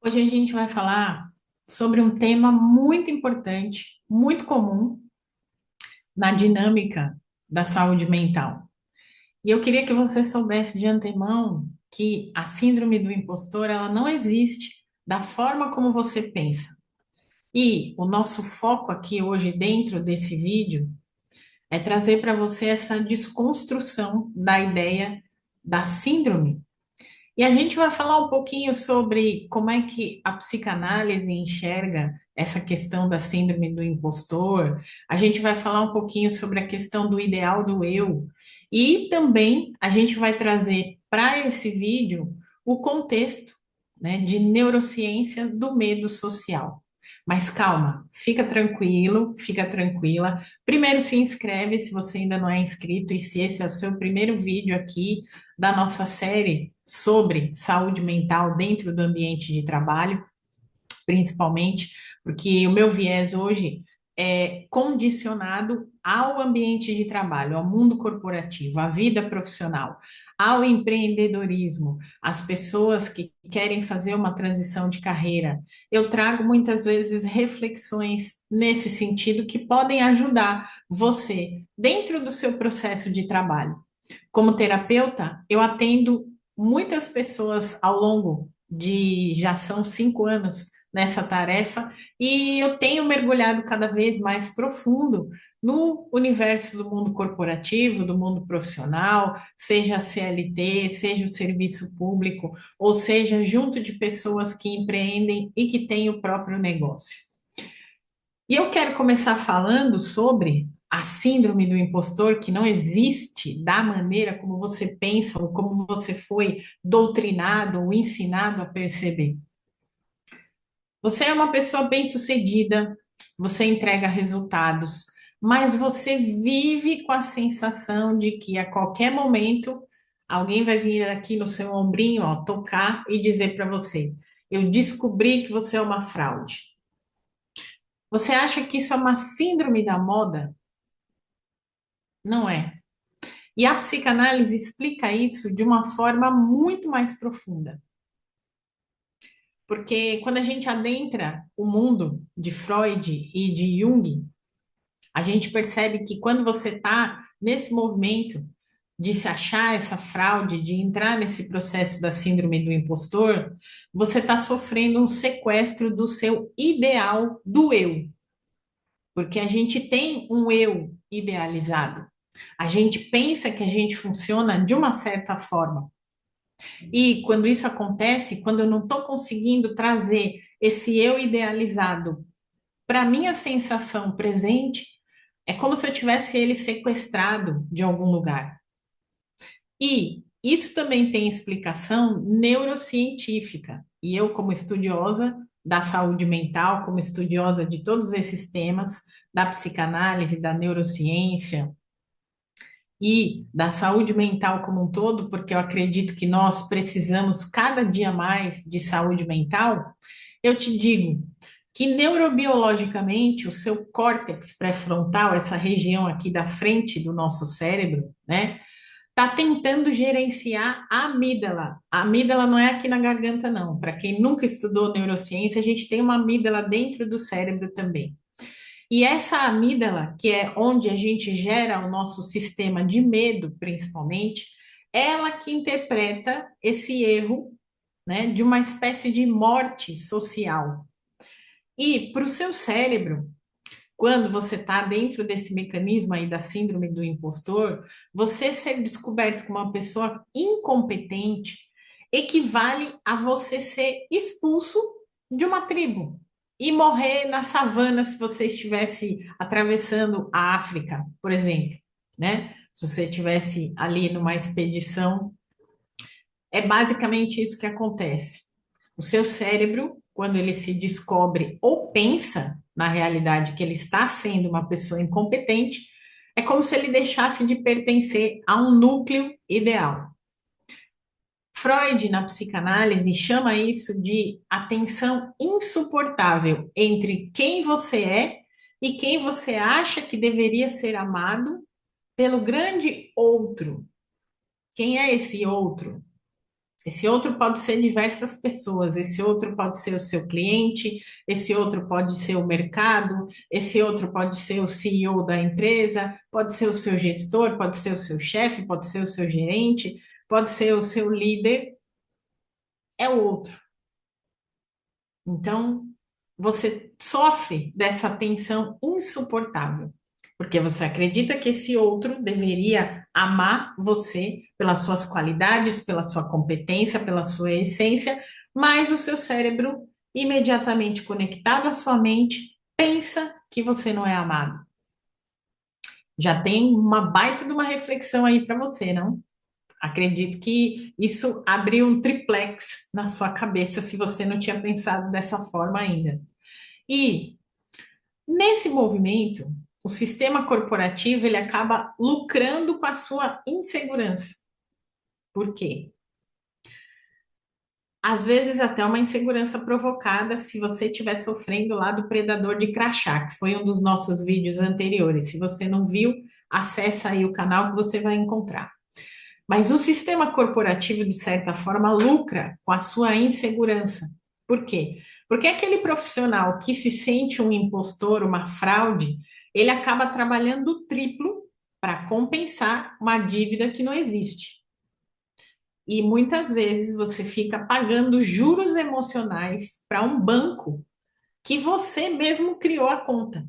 Hoje a gente vai falar sobre um tema muito importante, muito comum na dinâmica da saúde mental. E eu queria que você soubesse de antemão que a síndrome do impostor, ela não existe da forma como você pensa. E o nosso foco aqui hoje dentro desse vídeo é trazer para você essa desconstrução da ideia da síndrome. E a gente vai falar um pouquinho sobre como é que a psicanálise enxerga essa questão da síndrome do impostor. A gente vai falar um pouquinho sobre a questão do ideal do eu. E também a gente vai trazer para esse vídeo o contexto, né, de neurociência do medo social. Mas calma, fica tranquilo, fica tranquila. Primeiro se inscreve se você ainda não é inscrito e se esse é o seu primeiro vídeo aqui da nossa série sobre saúde mental dentro do ambiente de trabalho, principalmente, porque o meu viés hoje é condicionado ao ambiente de trabalho, ao mundo corporativo, à vida profissional, ao empreendedorismo, às pessoas que querem fazer uma transição de carreira. Eu trago muitas vezes reflexões nesse sentido que podem ajudar você dentro do seu processo de trabalho. Como terapeuta, eu atendo muitas pessoas ao longo de já são 5 anos nessa tarefa e eu tenho mergulhado cada vez mais profundo no universo do mundo corporativo, do mundo profissional, seja a CLT, seja o serviço público, ou seja, junto de pessoas que empreendem e que têm o próprio negócio. E eu quero começar falando sobre a síndrome do impostor, que não existe da maneira como você pensa ou como você foi doutrinado ou ensinado a perceber. Você é uma pessoa bem-sucedida, você entrega resultados, mas você vive com a sensação de que a qualquer momento alguém vai vir aqui no seu ombrinho, ó, tocar e dizer para você: eu descobri que você é uma fraude. Você acha que isso é uma síndrome da moda? Não é. E a psicanálise explica isso de uma forma muito mais profunda. Porque quando a gente adentra o mundo de Freud e de Jung, a gente percebe que quando você está nesse movimento de se achar essa fraude, de entrar nesse processo da síndrome do impostor, você está sofrendo um sequestro do seu ideal do eu. Porque a gente tem um eu idealizado. A gente pensa que a gente funciona de uma certa forma. E quando isso acontece, quando eu não estou conseguindo trazer esse eu idealizado para minha sensação presente, é como se eu tivesse ele sequestrado de algum lugar. E isso também tem explicação neurocientífica. E eu, como estudiosa da saúde mental, como estudiosa de todos esses temas, da psicanálise, da neurociência, e da saúde mental como um todo, porque eu acredito que nós precisamos cada dia mais de saúde mental, eu te digo que neurobiologicamente o seu córtex pré-frontal, essa região aqui da frente do nosso cérebro, né, está tentando gerenciar a amígdala. A amígdala não é aqui na garganta, não. Para quem nunca estudou neurociência, a gente tem uma amígdala dentro do cérebro também. E essa amígdala, que é onde a gente gera o nosso sistema de medo, principalmente, ela que interpreta esse erro, né, de uma espécie de morte social. E para o seu cérebro, quando você está dentro desse mecanismo aí da síndrome do impostor, você ser descoberto como uma pessoa incompetente equivale a você ser expulso de uma tribo e morrer na savana se você estivesse atravessando a África, por exemplo, né? Se você estivesse ali numa expedição, é basicamente isso que acontece. O seu cérebro, quando ele se descobre ou pensa na realidade que ele está sendo uma pessoa incompetente, é como se ele deixasse de pertencer a um núcleo ideal. Freud, na psicanálise, chama isso de a tensão insuportável entre quem você é e quem você acha que deveria ser amado pelo grande outro. Quem é esse outro? Esse outro pode ser diversas pessoas, esse outro pode ser o seu cliente, esse outro pode ser o mercado, esse outro pode ser o CEO da empresa, pode ser o seu gestor, pode ser o seu chefe, pode ser o seu gerente, pode ser o seu líder, é o outro. Então, você sofre dessa tensão insuportável, porque você acredita que esse outro deveria amar você pelas suas qualidades, pela sua competência, pela sua essência, mas o seu cérebro, imediatamente conectado à sua mente, pensa que você não é amado. Já tem uma baita de uma reflexão aí para você, não? Acredito que isso abriu um triplex na sua cabeça se você não tinha pensado dessa forma ainda. E nesse movimento, o sistema corporativo ele acaba lucrando com a sua insegurança. Por quê? Às vezes até uma insegurança provocada se você estiver sofrendo lá do predador de crachá, que foi um dos nossos vídeos anteriores. Se você não viu, acessa aí o canal que você vai encontrar. Mas o sistema corporativo, de certa forma, lucra com a sua insegurança. Por quê? Porque aquele profissional que se sente um impostor, uma fraude, ele acaba trabalhando o triplo para compensar uma dívida que não existe. E muitas vezes você fica pagando juros emocionais para um banco que você mesmo criou a conta.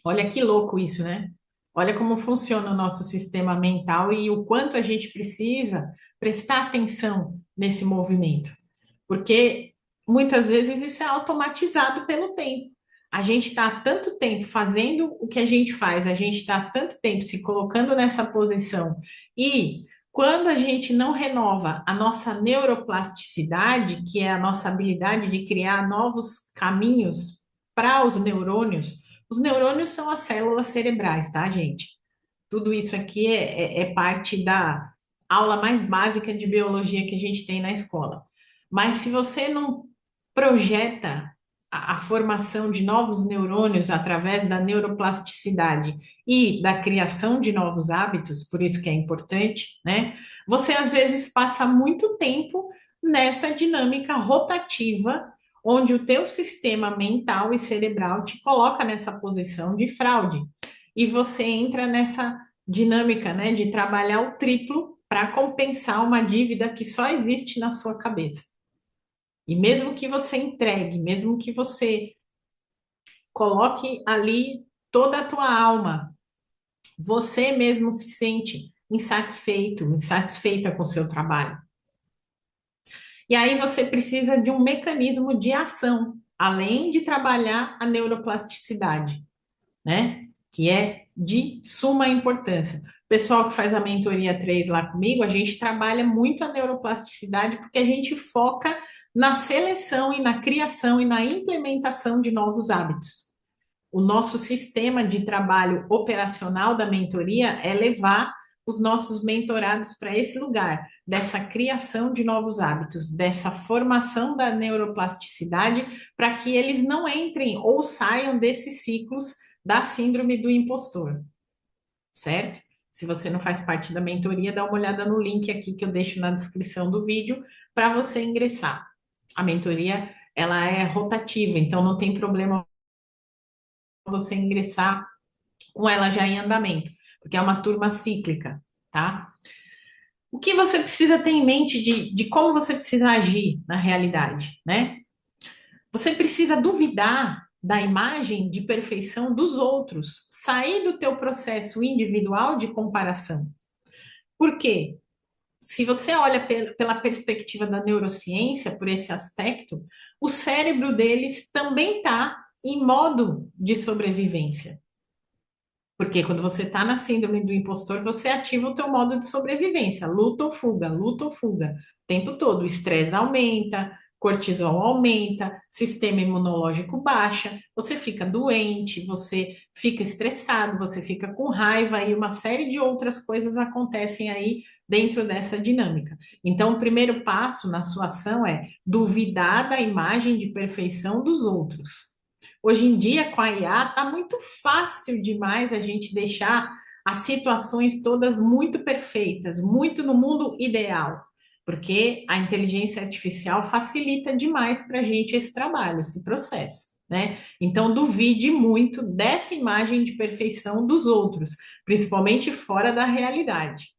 Olha que louco isso, né? Olha como funciona o nosso sistema mental e o quanto a gente precisa prestar atenção nesse movimento. Porque muitas vezes isso é automatizado pelo tempo. A gente está há tanto tempo fazendo o que a gente faz, a gente está há tanto tempo se colocando nessa posição. E quando a gente não renova a nossa neuroplasticidade, que é a nossa habilidade de criar novos caminhos para os neurônios são as células cerebrais, tá, gente? Tudo isso aqui é parte da aula mais básica de biologia que a gente tem na escola. Mas se você não projeta a formação de novos neurônios através da neuroplasticidade e da criação de novos hábitos, por isso que é importante, né? Você às vezes passa muito tempo nessa dinâmica rotativa, onde o teu sistema mental e cerebral te coloca nessa posição de fraude. E você entra nessa dinâmica, né, de trabalhar o triplo para compensar uma dívida que só existe na sua cabeça. E mesmo que você entregue, mesmo que você coloque ali toda a tua alma, você mesmo se sente insatisfeito, insatisfeita com o seu trabalho. E aí você precisa de um mecanismo de ação, além de trabalhar a neuroplasticidade, né? Que é de suma importância. O pessoal que faz a mentoria 3 lá comigo, a gente trabalha muito a neuroplasticidade porque a gente foca na seleção e na criação e na implementação de novos hábitos. O nosso sistema de trabalho operacional da mentoria é levar os nossos mentorados para esse lugar, dessa criação de novos hábitos, dessa formação da neuroplasticidade, para que eles não entrem ou saiam desses ciclos da síndrome do impostor, certo? Se você não faz parte da mentoria, dá uma olhada no link aqui que eu deixo na descrição do vídeo para você ingressar. A mentoria, ela é rotativa, então não tem problema você ingressar com ela já em andamento, porque é uma turma cíclica, tá? O que você precisa ter em mente de como você precisa agir na realidade, né? Você precisa duvidar da imagem de perfeição dos outros, sair do teu processo individual de comparação. Por quê? Se você olha pela perspectiva da neurociência, por esse aspecto, o cérebro deles também está em modo de sobrevivência. Porque quando você está na síndrome do impostor, você ativa o teu modo de sobrevivência, luta ou fuga, o tempo todo. O estresse aumenta, cortisol aumenta, sistema imunológico baixa, você fica doente, você fica estressado, você fica com raiva e uma série de outras coisas acontecem aí dentro dessa dinâmica. Então, o primeiro passo na sua ação é duvidar da imagem de perfeição dos outros. Hoje em dia, com a IA, tá muito fácil demais a gente deixar as situações todas muito perfeitas, muito no mundo ideal. porque a inteligência artificial facilita demais para a gente esse trabalho, esse processo, né? Então, duvide muito dessa imagem de perfeição dos outros, principalmente fora da realidade.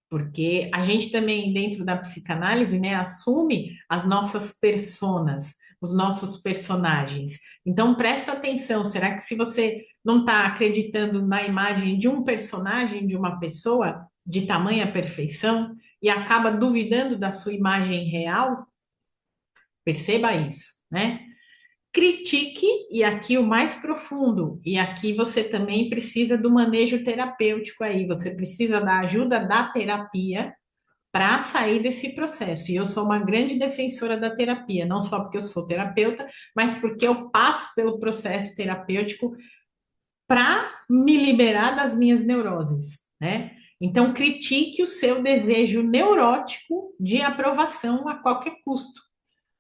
Porque a gente também, dentro da psicanálise, né, assume as nossas personas, os nossos personagens. Então, presta atenção, será que se você não está acreditando na imagem de um personagem, de uma pessoa de tamanha perfeição, e acaba duvidando da sua imagem real? Perceba isso, né? Critique, e aqui o mais profundo, e aqui você também precisa do manejo terapêutico aí, você precisa da ajuda da terapia para sair desse processo. E eu sou uma grande defensora da terapia, não só porque eu sou terapeuta, mas porque eu passo pelo processo terapêutico para me liberar das minhas neuroses, né? Então, critique o seu desejo neurótico de aprovação a qualquer custo.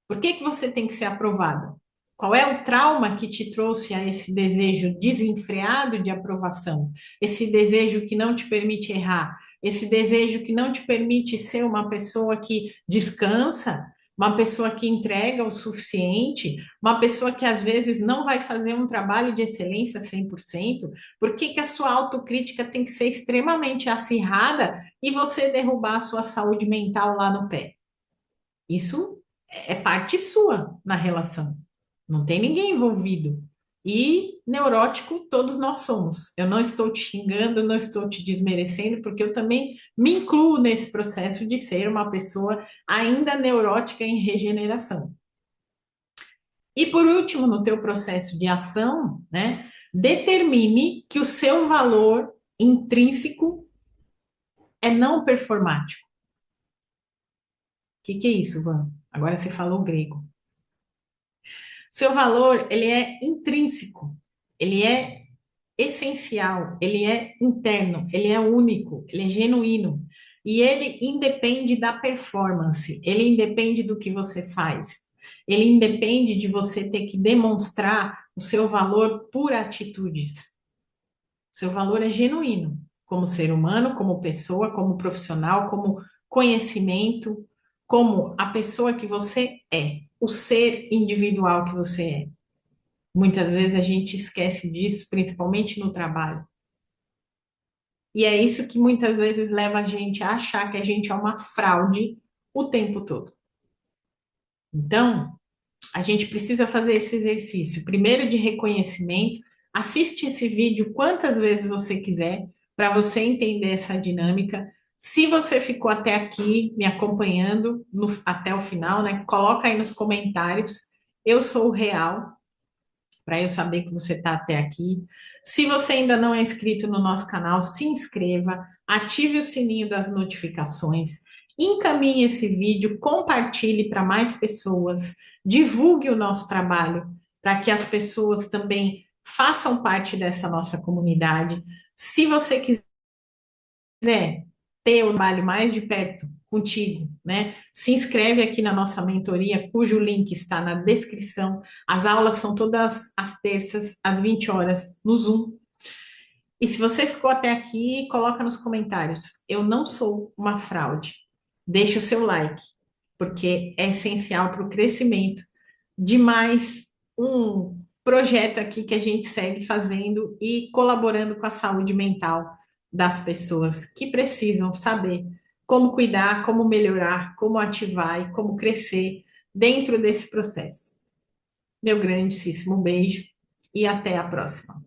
Por que que você tem que ser aprovado? Qual é o trauma que te trouxe a esse desejo desenfreado de aprovação? Esse desejo que não te permite errar? Esse desejo que não te permite ser uma pessoa que descansa? Uma pessoa que entrega o suficiente? Uma pessoa que às vezes não vai fazer um trabalho de excelência 100%? Por que que a sua autocrítica tem que ser extremamente acirrada e você derrubar a sua saúde mental lá no pé? Isso é parte sua na relação. Não tem ninguém envolvido. E neurótico todos nós somos. Eu não estou te xingando, não estou te desmerecendo, porque eu também me incluo nesse processo de ser uma pessoa ainda neurótica em regeneração. E por último, no teu processo de ação, né, determine que o seu valor intrínseco é não performático. O que é isso, Van? Agora você falou grego. Seu valor, ele é intrínseco, ele é essencial, ele é interno, ele é único, ele é genuíno. E ele independe da performance, ele independe do que você faz, ele independe de você ter que demonstrar o seu valor por atitudes. O seu valor é genuíno, como ser humano, como pessoa, como profissional, como conhecimento, como a pessoa que você é, o ser individual que você é. Muitas vezes a gente esquece disso, principalmente no trabalho. E é isso que muitas vezes leva a gente a achar que a gente é uma fraude o tempo todo. Então, a gente precisa fazer esse exercício, primeiro de reconhecimento. Assiste esse vídeo quantas vezes você quiser para você entender essa dinâmica. Se você ficou até aqui me acompanhando até o final, né? Coloca aí nos comentários. Eu sou o real, para eu saber que você está até aqui. Se você ainda não é inscrito no nosso canal, se inscreva, ative o sininho das notificações, encaminhe esse vídeo, compartilhe para mais pessoas, divulgue o nosso trabalho para que as pessoas também façam parte dessa nossa comunidade. Se você quiser ter o trabalho mais de perto contigo, né? Se inscreve aqui na nossa mentoria, cujo link está na descrição. As aulas são todas as terças, às 20 horas, no Zoom. E se você ficou até aqui, coloca nos comentários. Eu não sou uma fraude. Deixe o seu like, porque é essencial para o crescimento de mais um projeto aqui que a gente segue fazendo e colaborando com a saúde mental das pessoas que precisam saber como cuidar, como melhorar, como ativar e como crescer dentro desse processo. Meu grandíssimo beijo e até a próxima.